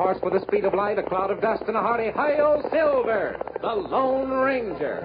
horse with the speed of light, a cloud of dust, and a hearty hi-yo Silver, the Lone Ranger.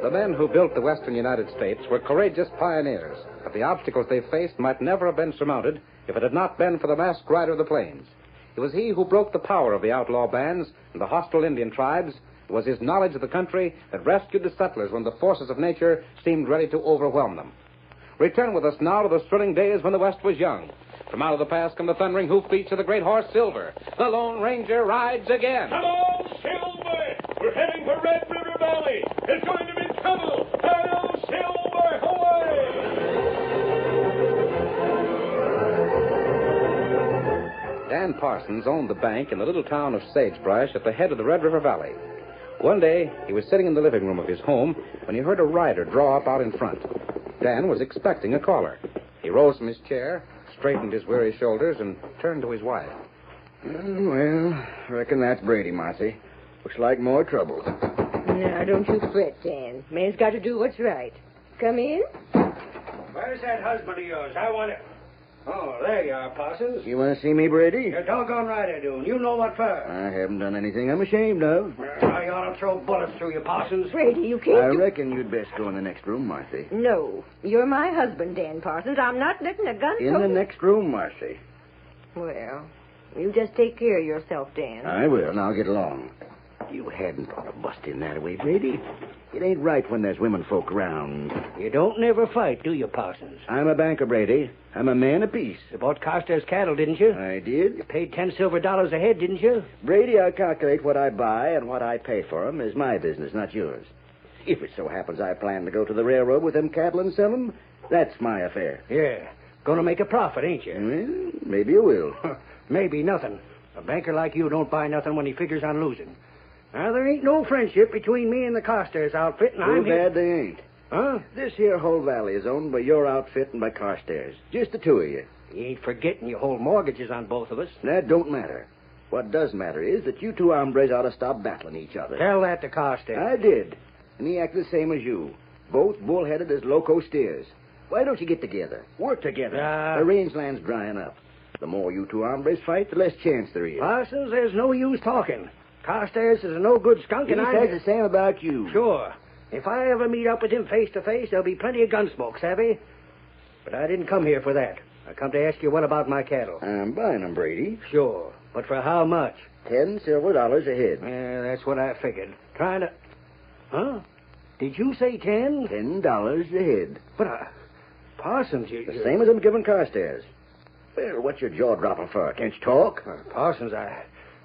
The men who built the western United States were courageous pioneers, but the obstacles they faced might never have been surmounted if it had not been for the masked rider of the plains. It was he who broke the power of the outlaw bands and the hostile Indian tribes. It was his knowledge of the country that rescued the settlers when the forces of nature seemed ready to overwhelm them. Return with us now to the thrilling days when the West was young. From out of the past come the thundering hoofbeats of the great horse Silver. The Lone Ranger rides again. Come on, Silver! We're heading for Red River Valley. It's going to be trouble. Hello, Silver! Away! Dan Parsons owned the bank in the little town of Sagebrush at the head of the Red River Valley. One day, he was sitting in the living room of his home when he heard a rider draw up out in front. Dan was expecting a caller. He rose from his chair, straightened his weary shoulders, and turned to his wife. Well, I reckon that's Brady, Marcy. Looks like more trouble. Now, don't you fret, Dan. Man's got to do what's right. Come in. Where's that husband of yours? I want to... Oh, there you are, Parsons. You want to see me, Brady? You're doggone right I do, and you know what for. I haven't done anything I'm ashamed of. I ought to throw bullets through you, Parsons. Brady, you can't I do... reckon you'd best go in the next room, Marcy. No. You're my husband, Dan Parsons. I'm not letting a gun... In the next room, Marcy. Well, you just take care of yourself, Dan. I will. Now get along. You hadn't ought to bust in that way, Brady. It ain't right when there's women folk around. You don't never fight, do you, Parsons? I'm a banker, Brady. I'm a man of peace. You bought Carstairs cattle, didn't you? I did. You paid $10 silver a head, didn't you? Brady, I calculate what I buy and what I pay for 'em is my business, not yours. If it so happens I plan to go to the railroad with them cattle and sell 'em, that's my affair. Yeah. Gonna make a profit, ain't you? Well, maybe you will. Maybe nothing. A banker like you don't buy nothing when he figures on losing. Now, there ain't no friendship between me and the Carstairs outfit, and I'm Too here... bad they ain't. Huh? This here whole valley is owned by your outfit and by Carstairs. Just the two of you. You ain't forgetting you hold mortgages on both of us. That don't matter. What does matter is that you two hombres ought to stop battling each other. Tell that to Carstairs. I did. And he acted the same as you. Both bull-headed as loco steers. Why don't you get together? Work together. The rangeland's drying up. The more you two hombres fight, the less chance there is. Parsons, there's no use talking. Carstairs is a no-good skunk, He and says the same about you. Sure. If I ever meet up with him face-to-face, there'll be plenty of gun smoke, savvy? But I didn't come here for that. I come to ask you what about my cattle. I'm buying them, Brady. Sure. But for how much? $10 silver a head. Yeah, that's what I figured. Trying to... Huh? Did you say 10? $10 a head. But, Parsons, you... The same as I'm giving Carstairs. Well, what's your jaw dropping for? Can't you talk? Parsons,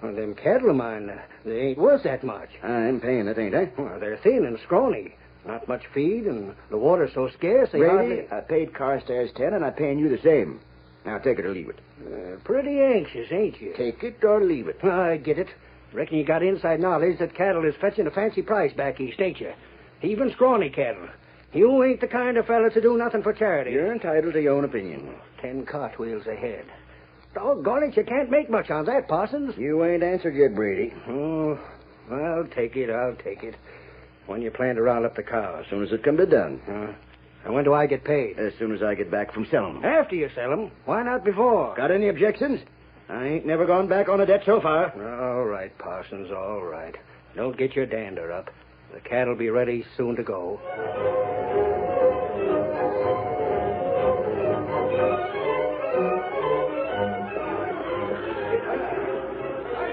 well, them cattle of mine, they ain't worth that much. I'm paying it, ain't I? Well, they're thin and scrawny. Not much feed, and the water's so scarce they Brady, I paid Carstairs 10, and I'm paying you the same. Now, take it or leave it. Pretty anxious, ain't you? Take it or leave it. I get it. Reckon you got inside knowledge that cattle is fetching a fancy price back east, ain't you? Even scrawny cattle. You ain't the kind of fella to do nothing for charity. You're entitled to your own opinion. 10 cartwheels ahead. Doggone it, you can't make much on that, Parsons. You ain't answered yet, Brady. Oh, I'll take it. When you plan to round up the cows? As soon as it can be done. And when do I get paid? As soon as I get back from selling them. After you sell them. Why not before? Got any objections? I ain't never gone back on a debt so far. All right, Parsons, all right. Don't get your dander up. The cat'll be ready soon to go.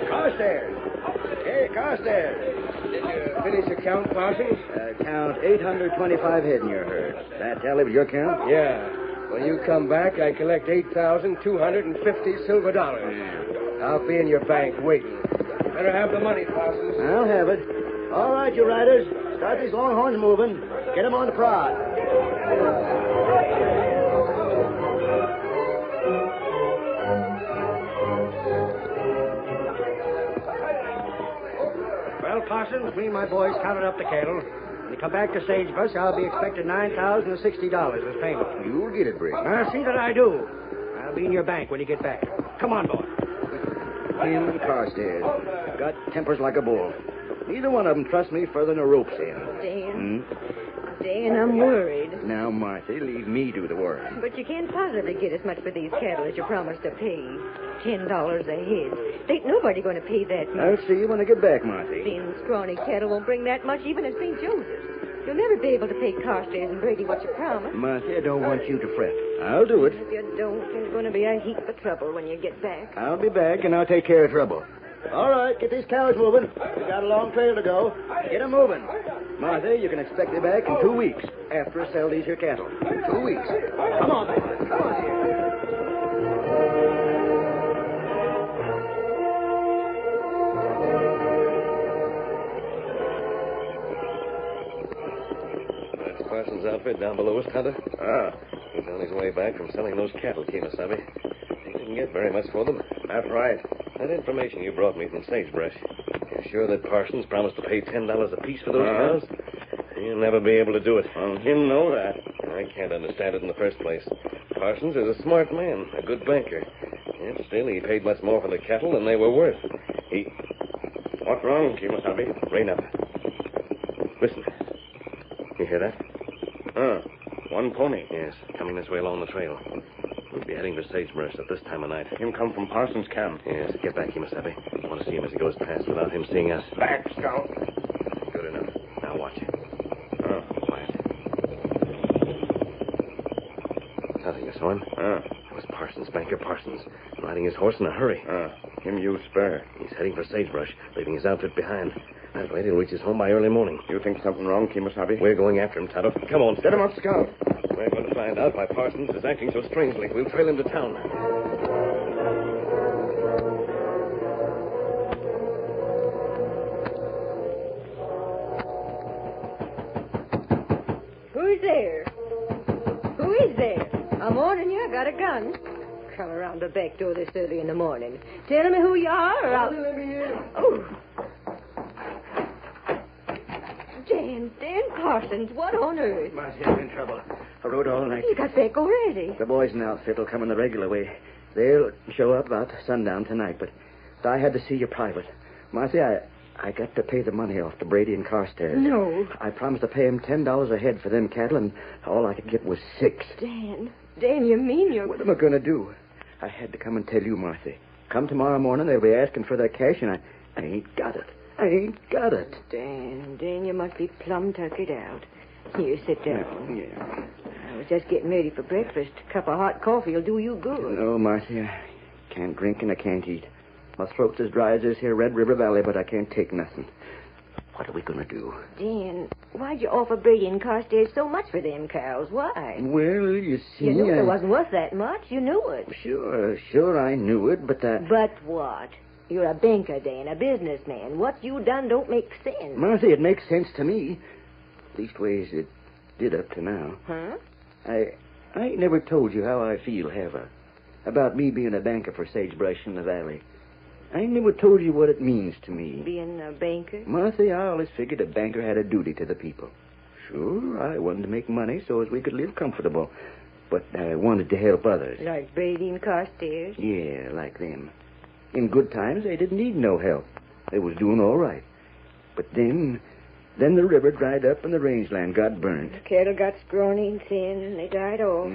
Carstairs. Hey, Carstairs. Did you finish the count, Parsons? Count 825 head in your herd. That tally with your count? Yeah. When you come back, I collect 8,250 silver dollars. I'll be in your bank waiting. Better have the money, Parsons. I'll have it. All right, you riders. Start these longhorns moving. Get them on the prod. Well, Parsons, me and my boys counted up the cattle. When you come back to Sagebrush, I'll be expecting $9,060 as payment. You'll get it, Brady. See that I do. I'll be in your bank when you get back. Come on, boy. Him and Carstairs. Got tempers like a bull. Neither one of them trusts me further than a rope's end. Dan, I'm worried. Now, Martha, leave me do the work. But you can't possibly get as much for these cattle as you promised to pay. $10 a head. Ain't nobody going to pay that much. I'll see you when I get back, Martha. These scrawny cattle won't bring that much even at St. Joseph's. You'll never be able to pay Carstairs and Brady what you promised. Martha, I don't want you to fret. I'll do it. If you don't, there's going to be a heap of trouble when you get back. I'll be back, and I'll take care of trouble. All right, get these cows moving. We got a long trail to go. Get them moving. Martha, you can expect me back in 2 weeks after I sell these here cattle. 2 weeks. Come on, boy. Come on here. That's Parsons' outfit down below us, Tonto. He's on his way back from selling those cattle, Kemosabe. He didn't get very much for them. That's right. That information you brought me from Sagebrush. You're sure that Parsons promised to pay $10 apiece for those cows? He'll never be able to do it. He'll know that. I can't understand it in the first place. Parsons is a smart man, a good banker. Yet still, he paid much more for the cattle than they were worth. What's wrong, Kemosabe? Rein up. Listen. You hear that? One pony. Yes, coming this way along the trail. We'll be heading for Sagebrush at this time of night. Him come from Parsons' camp. Yes, get back, Kemosabe. I want to see him as he goes past without him seeing us. Back, Scout. Good enough. Now watch. Quiet. Nothing, you saw him? It was Parsons, Banker Parsons, riding his horse in a hurry. Him use spur. He's heading for Sagebrush, leaving his outfit behind. That way he'll reach his home by early morning. You think something wrong, Kemosabe? We're going after him, Tonto. Come on. Set him up, Scout. We're going to find out why Parsons is acting so strangely. We'll trail him to town. Who's there? Who is there? I'm warning you, I got a gun. Come around the back door this early in the morning. Tell me who you are, or I'll... Let me in. Oh. Dan Parsons, what on earth? Martha's in trouble. I rode all night. You got back already. The boys and outfit will come in the regular way. They'll show up about sundown tonight, but I had to see you private. Martha, I got to pay the money off to Brady and Carstairs. No. I promised to pay him $10 a head for them cattle, and all I could get was $6. Dan, you mean you're... What am I going to do? I had to come and tell you, Martha. Come tomorrow morning, they'll be asking for their cash, and I ain't got it. I ain't got it. Dan, you must be plumb tuckered out. Here, sit down. Yeah. I was just getting ready for breakfast. A cup of hot coffee will do you good. No, Martha, I can't drink and I can't eat. My throat's as dry as this here Red River Valley, but I can't take nothing. What are we going to do? Dan, why'd you offer Brady and Carstairs so much for them cows? Why? Well, you see... You knew it wasn't worth that much. You knew it. Sure, I knew it, but But what? You're a banker, Dan, a businessman. What you done don't make sense. Martha, it makes sense to me. Leastways, it did up to now. Huh? I ain't never told you how I feel, have I? About me being a banker for Sagebrush in the Valley. I ain't never told you what it means to me. Being a banker? Martha, I always figured a banker had a duty to the people. Sure, I wanted to make money so as we could live comfortable. but I wanted to help others. Like Brady and Carstairs? Yeah, like them. In good times, they didn't need no help. They was doing all right. But then the river dried up and the rangeland got burnt. The cattle got scrawny and thin, and they died off.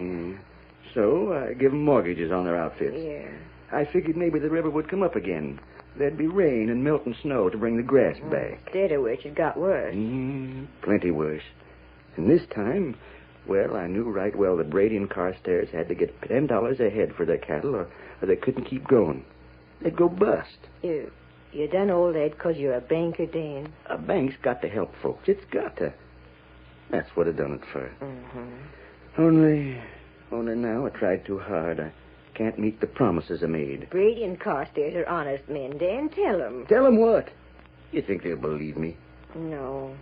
So I give 'em mortgages on their outfits. Yeah. I figured maybe the river would come up again. There'd be rain and melting snow to bring the grass back. Instead of which, it got worse. Plenty worse. And this time, well, I knew right well that Brady and Carstairs had to get $10 a head for their cattle, or they couldn't keep growing. They'd go bust. You done all that because you're a banker, Dan. A bank's got to help folks. It's got to. That's what I done it for. Only now I tried too hard. I can't meet the promises I made. Brady and Carstairs are honest men, Dan. Tell them. Tell them what? You think they'll believe me? No,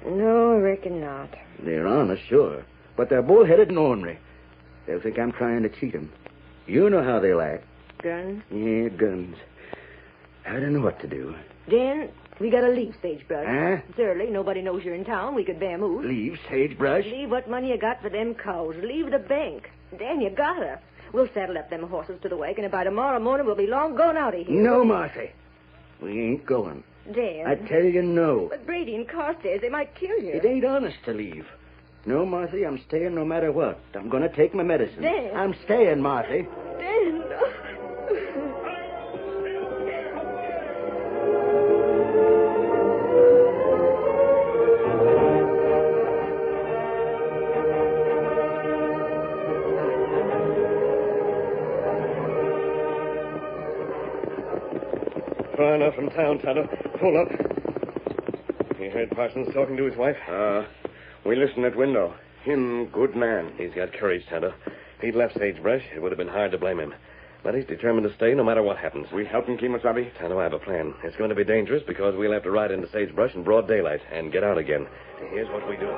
I reckon not. They're honest, sure. But they're bullheaded and ornery. They'll think I'm trying to cheat them. You know how they'll act. Guns? Yeah, guns. I don't know what to do. Dan, we gotta leave Sagebrush. Huh? It's early. Nobody knows you're in town. We could vamoose. Leave Sagebrush? Leave what money you got for them cows. Leave the bank. Dan, you gotta. We'll saddle up them horses to the wagon, and by tomorrow morning we'll be long gone out of here. No, Marthy. We ain't going. Dan. I tell you no. But Brady and Carstairs, they might kill you. It ain't honest to leave. No, Marthy, I'm staying no matter what. I'm going to take my medicine. Dan. I'm staying, Marthy. Dan. Far enough from town, Tonto. Pull up. You heard Parsons talking to his wife? We listen at window. Him good man. He's got courage, Tonto. If he'd left Sagebrush, it would have been hard to blame him. But he's determined to stay no matter what happens. We help him, Kemosabe? Tonto, I have a plan. It's going to be dangerous because we'll have to ride into Sagebrush in broad daylight and get out again. Here's what we do.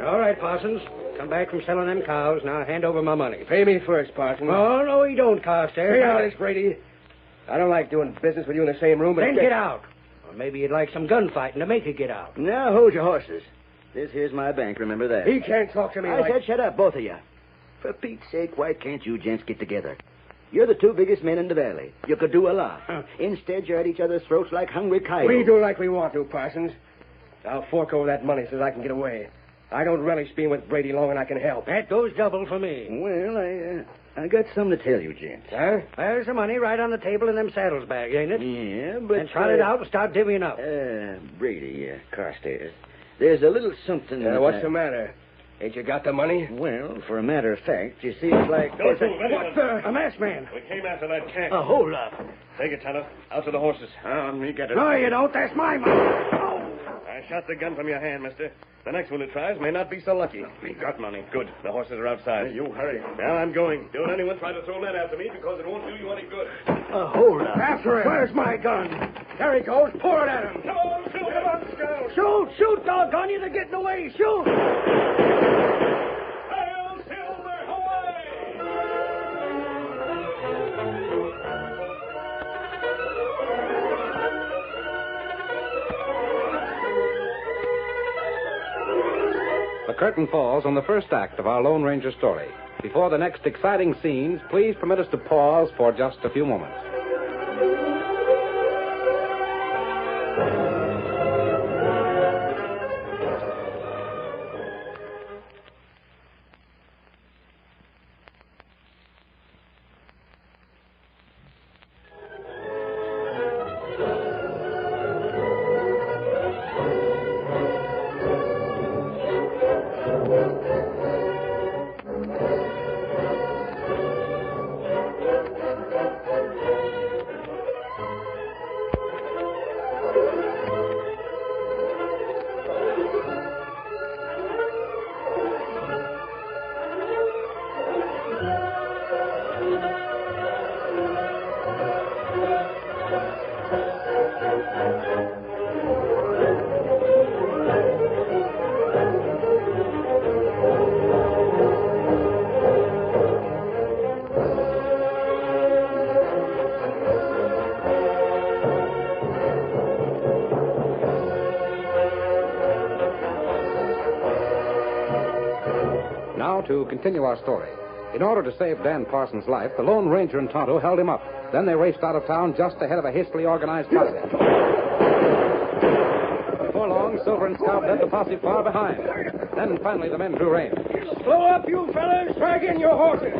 All right, Parsons. Come back from selling them cows. Now hand over my money. Pay me first, Parsons. Oh, no, he don't, Carstairs. Stay out, this Brady. I don't like doing business with you in the same room. But Then get out. Or maybe you'd like some gunfighting to make you get out. Now, hold your horses. This here's my bank, remember that. He can't talk to me I like... said shut up, both of you. For Pete's sake, why can't you gents get together? You're the two biggest men in the valley. You could do a lot. Instead, you're at each other's throats like hungry coyotes. We do like we want to, Parsons. I'll fork over that money so that I can get away. I don't relish being with Brady long and I can help. That goes double for me. Well, I got something to tell you, gents. Huh? There's the money right on the table in them saddles bags, ain't it? Yeah, but... And trot it out and start divvying up. Brady, Carstairs, there's a little something... What's the matter? Ain't you got the money? Well, for a matter of fact, you see, it's like... Don't move, anyone. A masked man. We came after that cat. hold up. Take it, Tonto. Out to the horses. Me get it. No, you don't. That's my money. I shot the gun from your hand, mister. The next one who tries may not be so lucky. We got money. Good. The horses are outside. You hurry. Now I'm going. Don't anyone try to throw that after me because it won't do you any good. Hold up. After him. Where's my gun? There he goes. Pour it at him. Come on, Silver. Come on, Scout. Shoot, shoot, doggone you. They're getting away. Shoot. Hail, Silver, away! The curtain falls on the first act of our Lone Ranger story. Before the next exciting scenes, please permit us to pause for just a few moments. to continue our story. In order to save Dan Parsons' life, the Lone Ranger and Tonto held him up. Then they raced out of town just ahead of a hastily organized posse. Before long, Silver and Scout led the posse far behind. Then finally the men drew rein. Slow up, you fellas. Drag in your horses.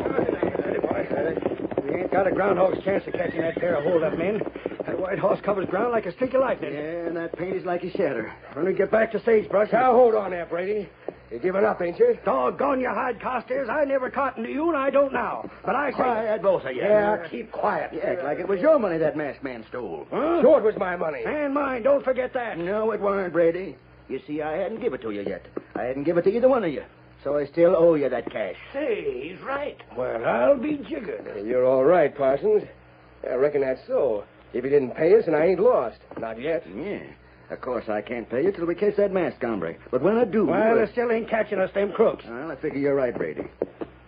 We ain't got a groundhog's chance of catching that pair of hold-up men. That white horse covers ground like a streak of lightning. Yeah, and that paint is like a shatter. When we get back to Sagebrush, I'll hold on there, Brady. You're giving up, ain't you? Doggone you, hide Carstairs. I never cottoned to you, and I don't now. But I say... Quiet, both of you. Yeah, keep quiet. You act like it was your money that masked man stole. Huh? Sure, it was my money. And mine. Don't forget that. No, it weren't, Brady. You see, I hadn't give it to you yet. I hadn't give it to either one of you. So I still owe you that cash. Say, he's right. Well, I'll be jiggered. You're all right, Parsons. I reckon that's so. If he didn't pay us, and I ain't lost. Not yet. Yeah. Of course, I can't pay you till we catch that masked hombre. But when I do... Well, they still ain't catching us, them crooks. Well, I figure you're right, Brady.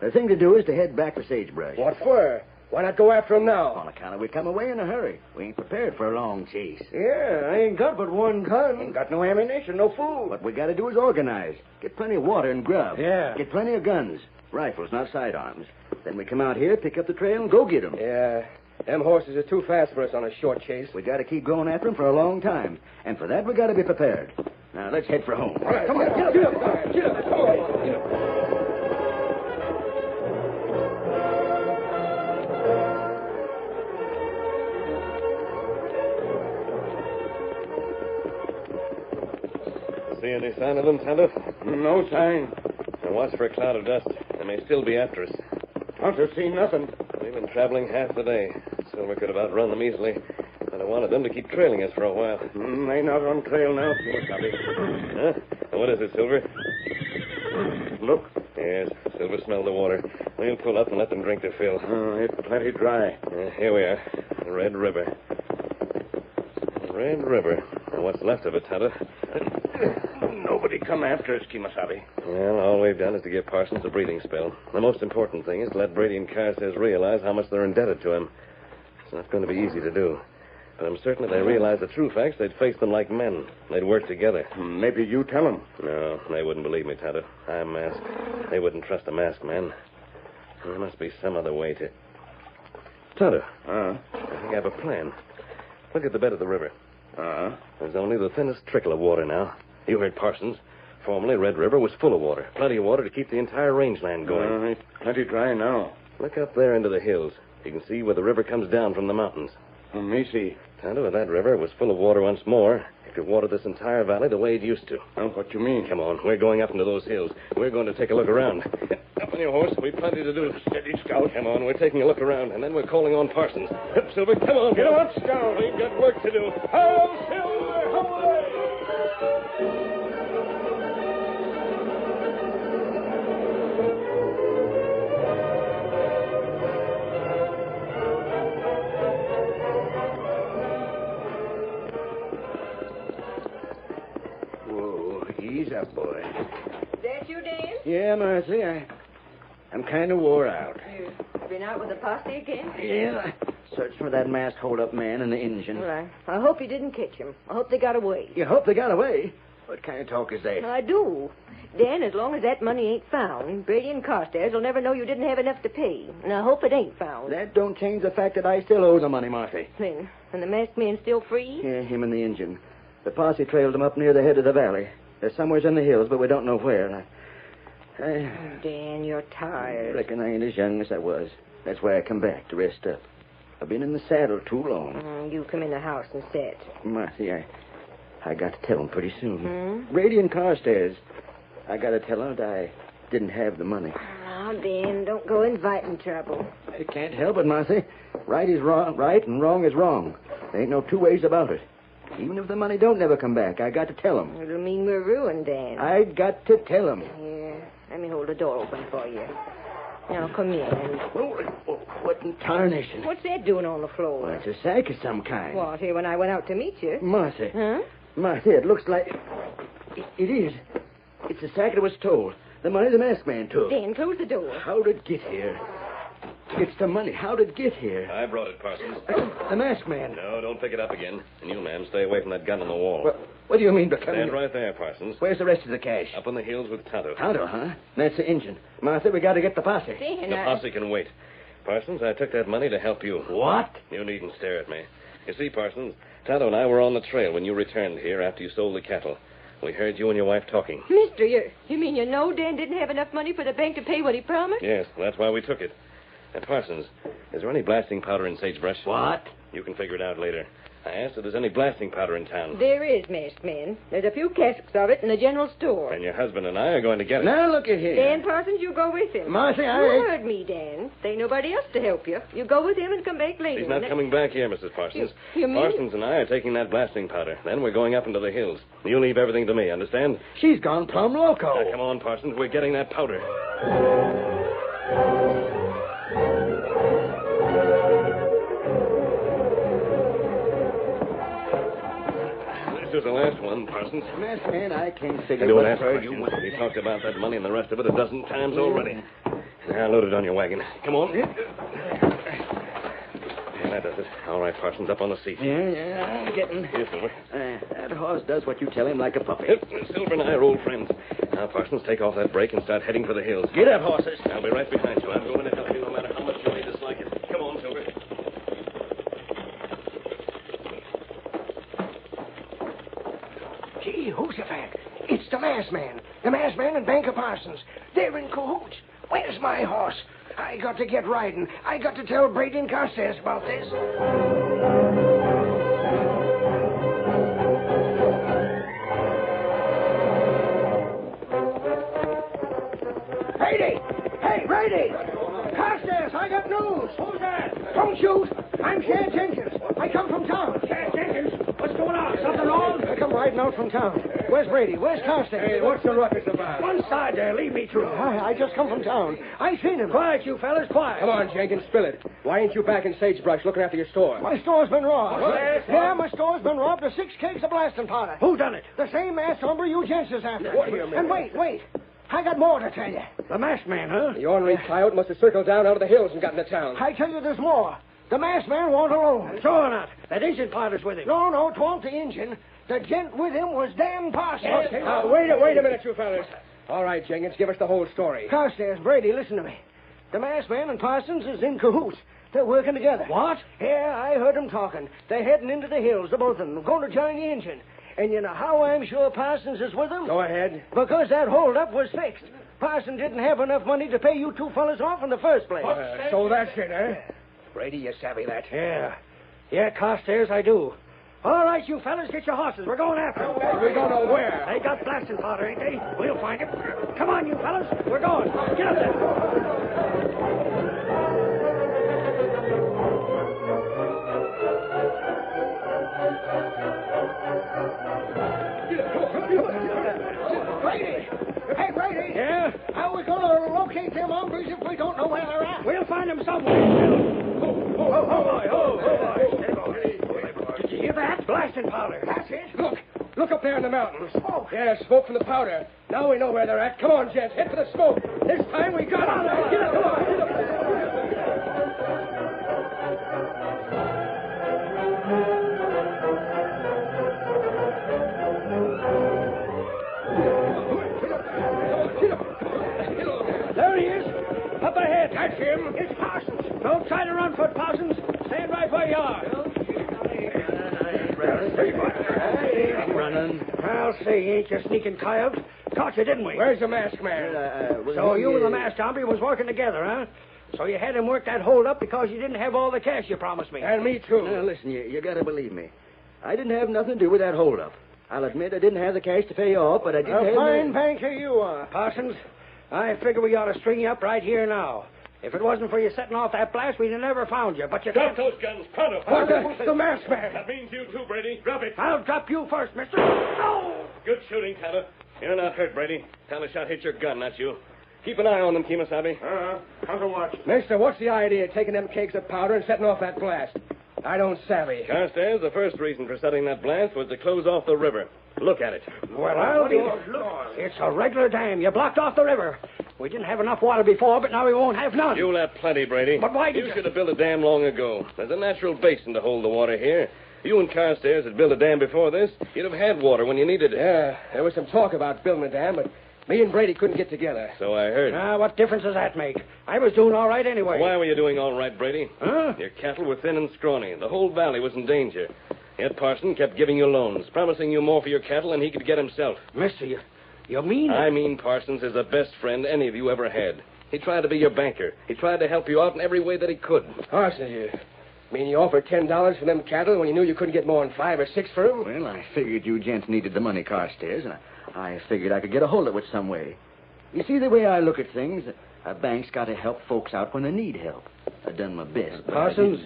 The thing to do is to head back to Sagebrush. What for? Why not go after him now? On account of we come away in a hurry. We ain't prepared for a long chase. Yeah, I ain't got but one gun. Ain't got no ammunition, no food. What we got to do is organize. Get plenty of water and grub. Yeah. Get plenty of guns. Rifles, not sidearms. Then we come out here, pick up the trail, and go get them. Yeah. Them horses are too fast for us on a short chase. We got to keep going after them for a long time. And for that, we got to be prepared. Now, let's head for home. All right, come on. Get up. Get up. Come on. Get up. See any sign of them, Tonto? No sign. Now watch for a cloud of dust. They may still be after us. Tonto seen nothing. We've been traveling half the day. Silver could have outrun them easily, but I wanted them to keep trailing us for a while. They not on trail now. Copy. Huh? What is it, Silver? Look. Yes, Silver smelled the water. We'll pull up and let them drink their fill. It's plenty dry. Here we are. The Red River. Red River. Now, what's left of it, Tonto? Nobody come after us, Kimasabi. Well, all we've done is to give Parsons a breathing spell. The most important thing is to let Brady and Carstairs realize how much they're indebted to him. It's not going to be easy to do. But I'm certain if they realized the true facts, they'd face them like men. They'd work together. Maybe you tell them. No, they wouldn't believe me, Tonto. I'm masked. They wouldn't trust a masked man. There must be some other way to... Tonto. I think I have a plan. Look at the bed of the river. There's only the thinnest trickle of water now. You heard Parsons. Formerly, Red River was full of water. Plenty of water to keep the entire rangeland going. It's plenty dry now. Look up there into the hills. You can see where the river comes down from the mountains. Let me see. Tonto, if that river was full of water once more, it could water this entire valley the way it used to. What you mean? Come on, we're going up into those hills. We're going to take a look around. Up on your horse. We've plenty to do. Steady, Scout. Come on, we're taking a look around, and then we're calling on Parsons. Up, Silver, come on. Get on, Scout. We've got work to do. Ho, Silver, away! Ease up, boy. That you, Dan? Yeah, Marcy, I'm kind of wore out. You've been out with the posse again? Yeah, searched for that masked hold-up man and the engine. Well, I hope you didn't catch him. I hope they got away. You hope they got away? What kind of talk is that? I do. Dan, as long as that money ain't found, Brady and Carstairs will never know you didn't have enough to pay. And I hope it ain't found. That don't change the fact that I still owe the money, Marcy. Then, and the masked man's still free? Yeah, him and the engine. The posse trailed him up near the head of the valley. They're somewheres in the hills, but we don't know where. Dan, you're tired. I reckon I ain't as young as I was. That's why I come back to rest up. I've been in the saddle too long. You come in the house and sit. Marcy, I got to tell them pretty soon. Brady and Carstairs. I got to tell them that I didn't have the money. Now, Dan, don't go inviting trouble. I can't help it, Marcy. Right is right and wrong is wrong. There ain't no two ways about it. Even if the money don't never come back, I got to tell them. It'll mean we're ruined, Dan. I got to tell them. Yeah, let me hold the door open for you. Now, come in. What in tarnation? What's that doing on the floor? Well, it's a sack of some kind. What, here when I went out to meet you? Marcy. Huh? Marcy, it looks like... It is. It's the sack that was stole. The money the masked man took. Dan, close the door. How'd it get here? It's the money. How did it get here? I brought it, Parsons. The masked man. No, don't pick it up again. And you, ma'am, stay away from that gun on the wall. What do you mean, Stand Becoming? right there, Parsons. Where's the rest of the cash? Up on the hills with Tonto. Tonto, huh? That's the engine. Martha, we got to get the posse. Dan, The posse can wait. Parsons, I took that money to help you. What? You needn't stare at me. You see, Parsons, Tonto and I were on the trail when you returned here after you sold the cattle. We heard you and your wife talking. Mister, you mean you know Dan didn't have enough money for the bank to pay what he promised? Yes, that's why we took it. And Parsons, is there any blasting powder in sagebrush? What? You can figure it out later. I asked if there's any blasting powder in town. There is, masked man. There's a few casks of it in the general store. And your husband and I are going to get it. Now, look at here. Dan Parsons, you go with him. Martha, You heard me, Dan. There ain't nobody else to help you. You go with him and come back later. He's not coming back here, Mrs. Parsons. You mean- Parsons and I are taking that blasting powder. Then we're going up into the hills. You leave everything to me, understand? She's gone plumb loco. Now, come on, Parsons. We're getting that powder. This is the last one, Parsons. Masked man, I can't I figure don't what ask for questions. We talked about that money and the rest of it a dozen times already. Now, load it on your wagon. Come on. Yeah, that does it. All right, Parsons, up on the seat. Yeah, I'm getting. Here, Silver. That horse does what you tell him like a puppy. Yep, Silver and I are old friends. Now, Parsons, take off that brake and start heading for the hills. Get up, horses. I'll be right behind you. I'm going to help you no matter how much you may dislike it. Come on, Silver. Gee, Jehoshaphat. It's the masked man. The masked man and Banker Parsons. They're in cahoots. Where's my horse? I got to get riding. I got to tell Brady and Carstairs about this. Brady! Hey, Brady! Carstairs, I got news. Who's that? Don't shoot. I'm Shad Jenkins. I come from town. Shad Jenkins? What's going on? Something wrong? I come riding out from town. Where's Brady? Where's Carstairs? Hey, what's the ruckus about? One side there. Leave me through. I just come from town. I seen him. Quiet, you fellas. Quiet. Come on, Jenkins, spill it. Why ain't you back in Sagebrush looking after your store? My store's been robbed. What? Yeah, my store's been robbed of 6 kegs of blasting powder. Who done it? The same masked hombre you gents is after. What do you mean? And wait. I got more to tell you. The masked man, huh? The ornery coyote must have circled down out of the hills and got into town. I tell you there's more. The masked man won't alone. Sure or not. That engine pilot's with him. No, 'twon't the engine. The gent with him was Dan Parsons. Okay. Wait a minute, you fellas. All right, Jenkins, give us the whole story. Carstairs, Brady, listen to me. The masked man and Parsons is in cahoots. They're working together. What? Yeah, I heard them talking. They're heading into the hills, the both of them, going to join the engine. And you know how I'm sure Parsons is with them? Go ahead. Because that holdup was fixed. Parsons didn't have enough money to pay you 2 fellas off in the first place. So that's it, eh? Brady, you savvy that. Yeah, Carstairs, I do. All right, you fellas, get your horses. We're going after them. We're going to where? They got blasting powder, ain't they? We'll find him. Come on, you fellas. We're going. Get up there. Brady! Hey, Brady! Yeah? How are we going to locate them hombres if we don't know where they're at? We'll find them somewhere. Did you hear that? Blasting powder. That's it. Look up there in the mountains. Smoke. Yeah, smoke from the powder. Now we know where they're at. Come on, gents, head for the smoke. This time we got them. Get up, come on. Get up. There he is. Up ahead. That's him. It's Parsons. Don't try to run, Foot Parsons. Stand right where you are. I'm running. I'll say, you ain't you sneaking coyote. Caught you, didn't we? Where's the masked man? So you and the masked hombre was working together, huh? So you had him work that hold up because you didn't have all the cash you promised me. And me, too. Now, listen, you got to believe me. I didn't have nothing to do with that holdup. I'll admit I didn't have the cash to pay you off, but I did have... A fine banker you are, Parsons. I figure we ought to string you up right here now. If it wasn't for you setting off that blast, we'd have never found you. But you Drop can't... those guns, pronto. The masked man. That means you too, Brady. Drop it. I'll drop you first, mister. No! Good shooting, Tonto. You're not hurt, Brady. Time a shot hit your gun, not you. Keep an eye on them, Kemosabe. Tonto watch. Mister, what's the idea of taking them kegs of powder and setting off that blast? I don't savvy. Carstairs, the first reason for setting that blast was to close off the river. Look at it. Well, I'll be... Look, it's a regular dam. You blocked off the river. We didn't have enough water before, but now we won't have none. You'll have plenty, Brady. But why did you should have built a dam long ago. There's a natural basin to hold the water here. You and Carstairs had built a dam before this. You'd have had water when you needed it. Yeah, there was some talk about building a dam, but me and Brady couldn't get together. So I heard. What difference does that make? I was doing all right anyway. Why were you doing all right, Brady? Huh? Your cattle were thin and scrawny. The whole valley was in danger. Yet Parson kept giving you loans, promising you more for your cattle than he could get himself. Mister, you mean... I mean Parsons is the best friend any of you ever had. He tried to be your banker. He tried to help you out in every way that he could. Parsons, you mean you offered $10 for them cattle when you knew you couldn't get more than 5 or 6 for them? Well, I figured you gents needed the money, Carstairs, and I figured I could get a hold of it some way. You see, the way I look at things, a bank's got to help folks out when they need help. I done my best. Parsons,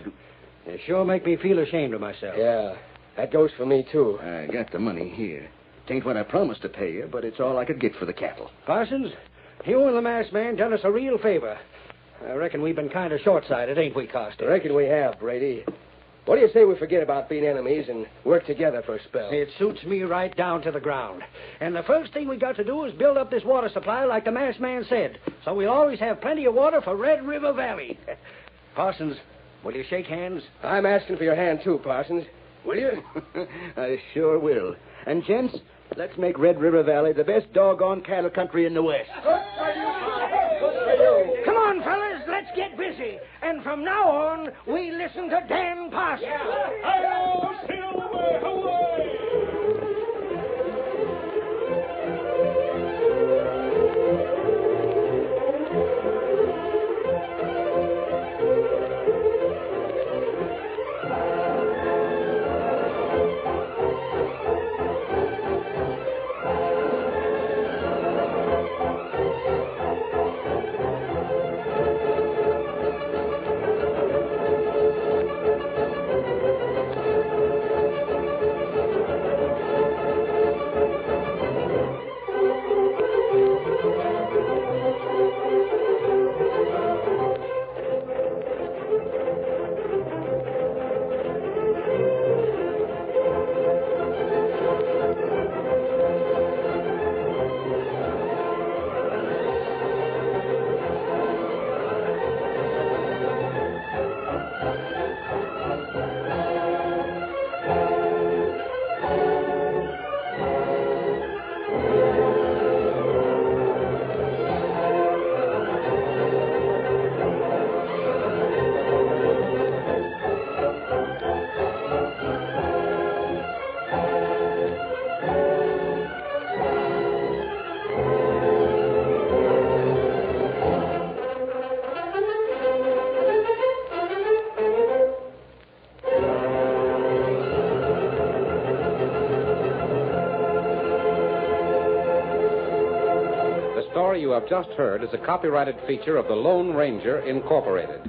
you sure make me feel ashamed of myself. Yeah, that goes for me, too. I got the money here. Tain't what I promised to pay you, but it's all I could get for the cattle. Parsons, you and the masked man done us a real favor. I reckon we've been kind of short-sighted, ain't we, I Carstairs? reckon we have, Brady. What do you say we forget about being enemies and work together for a spell? It suits me right down to the ground. And the first thing we got to do is build up this water supply like the masked man said, so we'll always have plenty of water for Red River Valley. Parsons, will you shake hands? I'm asking for your hand, too, Parsons. Will you? I sure will. And, gents, let's make Red River Valley the best doggone cattle country in the West. Come on, fellas, let's get busy. And from now on, we listen to Dan Parsons. Hi-yo, Silver, away! The story you have just heard is a copyrighted feature of the Lone Ranger, Incorporated.